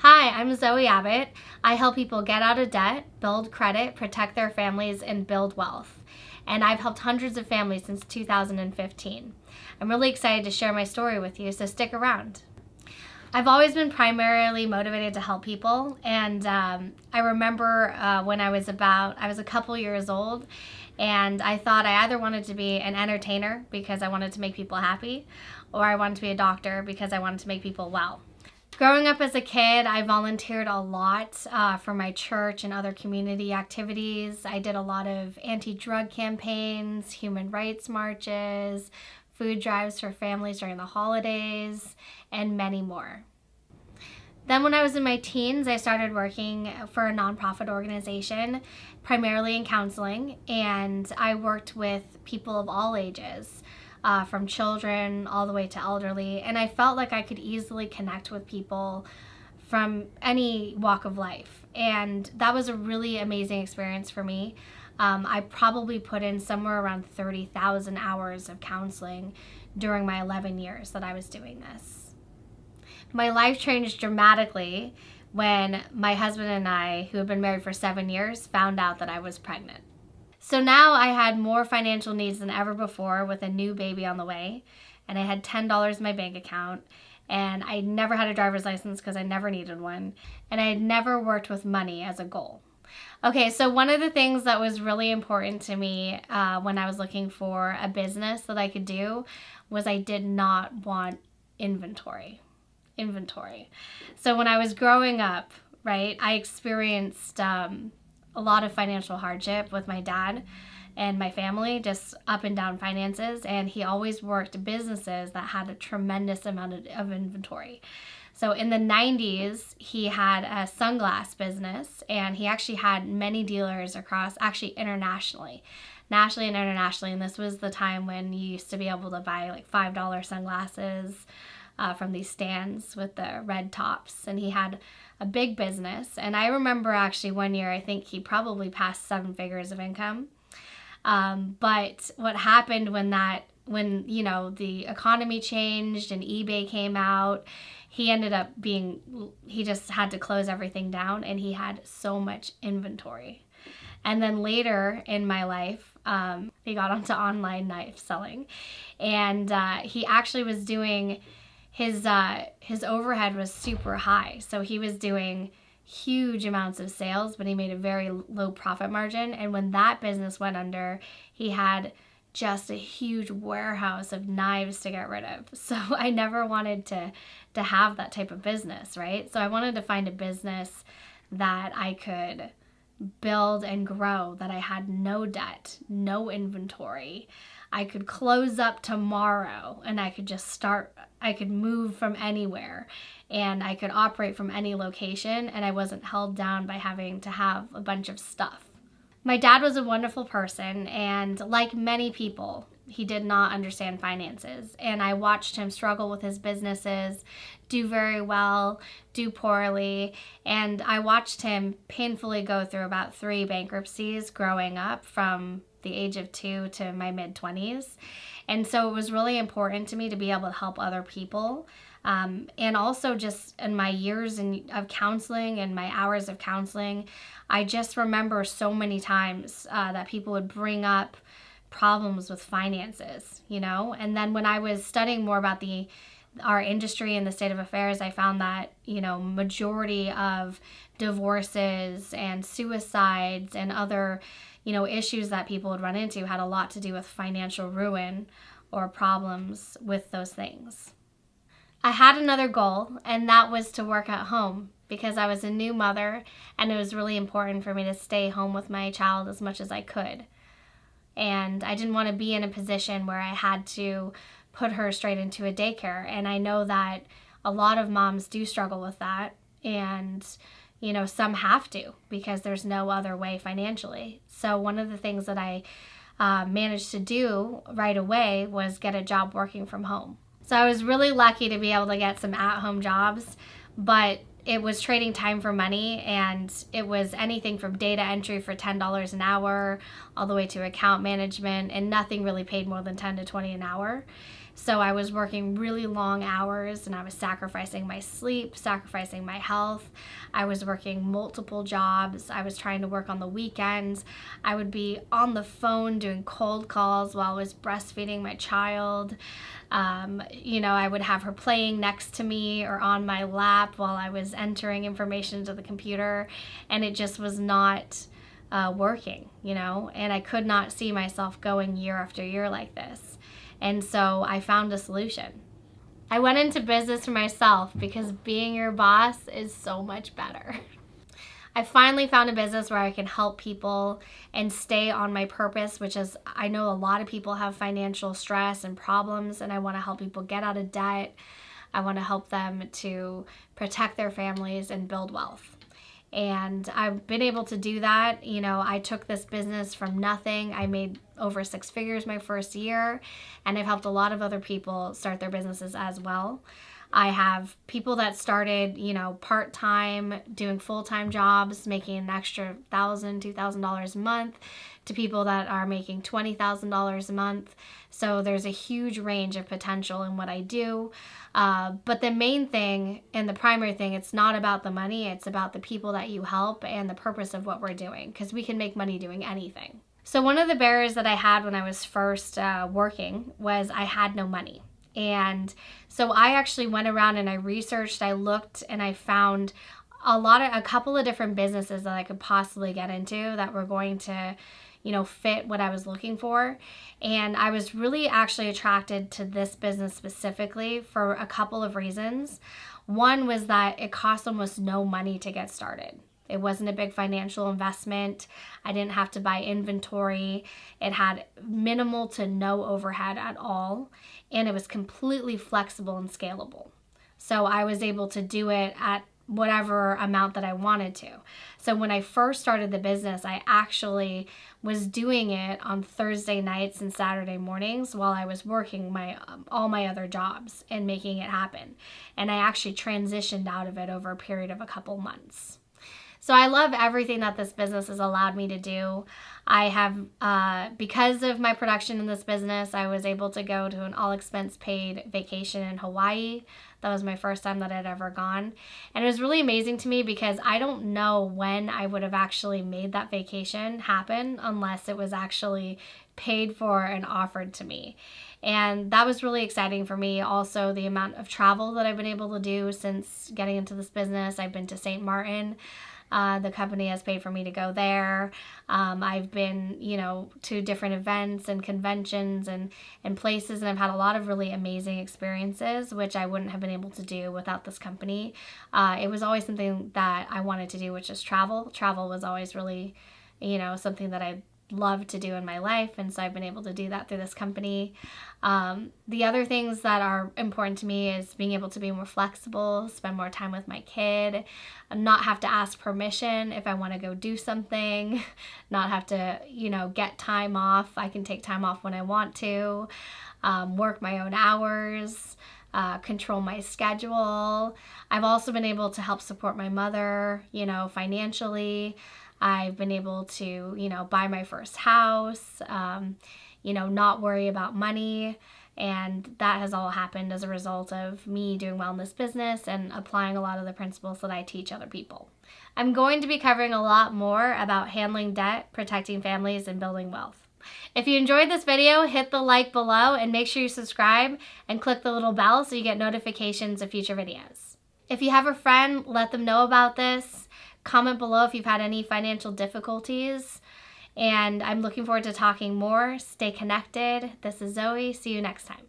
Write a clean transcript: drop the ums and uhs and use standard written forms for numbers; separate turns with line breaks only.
Hi, I'm Zoe Abbott. I help people get out of debt, build credit, protect their families, and build wealth. And I've helped hundreds of families since 2015. I'm really excited to share my story with you, so stick around. I've always been primarily motivated to help people, and I remember when I was a couple years old, and I thought I either wanted to be an entertainer because I wanted to make people happy, or I wanted to be a doctor because I wanted to make people well. Growing up as a kid, I volunteered a lot for my church and other community activities. I did a lot of anti-drug campaigns, human rights marches, food drives for families during the holidays, and many more. Then when I was in my teens, I started working for a nonprofit organization, primarily in counseling, and I worked with people of all ages. From children all the way to elderly, and I felt like I could easily connect with people from any walk of life, and that was a really amazing experience for me. I probably put in somewhere around 30,000 hours of counseling during my 11 years that I was doing this. My life changed dramatically when my husband and I, who had been married for 7 years, found out that I was pregnant. So now I had more financial needs than ever before with a new baby on the way, and I had $10 in my bank account, and I never had a driver's license because I never needed one, and I had never worked with money as a goal. Okay, so one of the things that was really important to me when I was looking for a business that I could do was I did not want inventory. So when I was growing up, right, I experienced a lot of financial hardship with my dad and my family, just up and down finances, and he always worked businesses that had a tremendous amount of inventory. So in the 90s, he had a sunglass business, and he actually had many dealers across, actually nationally and internationally, and this was the time when you used to be able to buy like $5 sunglasses from these stands with the red tops, and he had a big business. And I remember actually one year, I think he probably passed 7 figures of income. But what happened when the economy changed and eBay came out, he just had to close everything down, and he had so much inventory. And then later in my life, he got onto online knife selling, and he actually was doing his overhead was super high. So he was doing huge amounts of sales, but he made a very low profit margin. And when that business went under, he had just a huge warehouse of knives to get rid of. So I never wanted to have that type of business, right? So I wanted to find a business that I could build and grow, that I had no debt, no inventory. I could close up tomorrow and I could move from anywhere, and I could operate from any location, and I wasn't held down by having to have a bunch of stuff. My dad was a wonderful person, and like many people, he did not understand finances, and I watched him struggle with his businesses, do very well, do poorly, and I watched him painfully go through about 3 bankruptcies growing up from the age of 2 to my mid-20s. And so it was really important to me to be able to help other people. And also just in my years of counseling and my hours of counseling, I just remember so many times that people would bring up problems with finances, And then when I was studying more about our industry and the state of affairs, I found that, majority of divorces and suicides and other issues that people would run into had a lot to do with financial ruin or problems with those things. I had another goal, and that was to work at home because I was a new mother, and it was really important for me to stay home with my child as much as I could. And I didn't want to be in a position where I had to put her straight into a daycare. And I know that a lot of moms do struggle with that, and some have to because there's no other way financially. So one of the things that I managed to do right away was get a job working from home. So I was really lucky to be able to get some at-home jobs, but it was trading time for money, and it was anything from data entry for $10 an hour all the way to account management, and nothing really paid more than $10 to $20 an hour. So I was working really long hours, and I was sacrificing my sleep, sacrificing my health. I was working multiple jobs. I was trying to work on the weekends. I would be on the phone doing cold calls while I was breastfeeding my child. I would have her playing next to me or on my lap while I was entering information into the computer, and it just was not working, and I could not see myself going year after year like this. And so I found a solution. I went into business for myself because being your boss is so much better. I finally found a business where I can help people and stay on my purpose, which is, I know a lot of people have financial stress and problems, and I want to help people get out of debt. I want to help them to protect their families and build wealth. And I've been able to do that. I took this business from nothing. I made over 6 figures my first year, and I've helped a lot of other people start their businesses as well. I have people that started, part-time, doing full-time jobs, making an extra $1,000, $2,000 a month, to people that are making $20,000 a month. So there's a huge range of potential in what I do. But the main thing and the primary thing, it's not about the money, it's about the people that you help and the purpose of what we're doing, because we can make money doing anything. So one of the barriers that I had when I was first working was I had no money. And so I actually went around and I researched, I looked, and I found a couple of different businesses that I could possibly get into that were going to, fit what I was looking for. And I was really actually attracted to this business specifically for a couple of reasons. One was that it cost almost no money to get started. It wasn't a big financial investment. I didn't have to buy inventory. It had minimal to no overhead at all. And it was completely flexible and scalable. So I was able to do it at whatever amount that I wanted to. So when I first started the business, I actually was doing it on Thursday nights and Saturday mornings while I was working all my other jobs and making it happen. And I actually transitioned out of it over a period of a couple months. So I love everything that this business has allowed me to do. I have, because of my production in this business, I was able to go to an all-expense-paid vacation in Hawaii. That was my first time that I'd ever gone. And it was really amazing to me because I don't know when I would have actually made that vacation happen unless it was actually paid for and offered to me. And that was really exciting for me. Also, the amount of travel that I've been able to do since getting into this business. I've been to St. Martin. The company has paid for me to go there. I've been, to different events and conventions and places, and I've had a lot of really amazing experiences, which I wouldn't have been able to do without this company. It was always something that I wanted to do, which is travel. Travel was always really, something that I love to do in my life, and so I've been able to do that through this company. The other things that are important to me is being able to be more flexible, spend more time with my kid, not have to ask permission if I want to go do something, not have to, get time off. I can take time off when I want to, work my own hours, control my schedule. I've also been able to help support my mother, financially. I've been able to, buy my first house, not worry about money. And that has all happened as a result of me doing well in this business and applying a lot of the principles that I teach other people. I'm going to be covering a lot more about handling debt, protecting families, and building wealth. If you enjoyed this video, hit the like below and make sure you subscribe and click the little bell so you get notifications of future videos. If you have a friend, let them know about this. Comment below if you've had any financial difficulties. And I'm looking forward to talking more. Stay connected. This is Zoe. See you next time.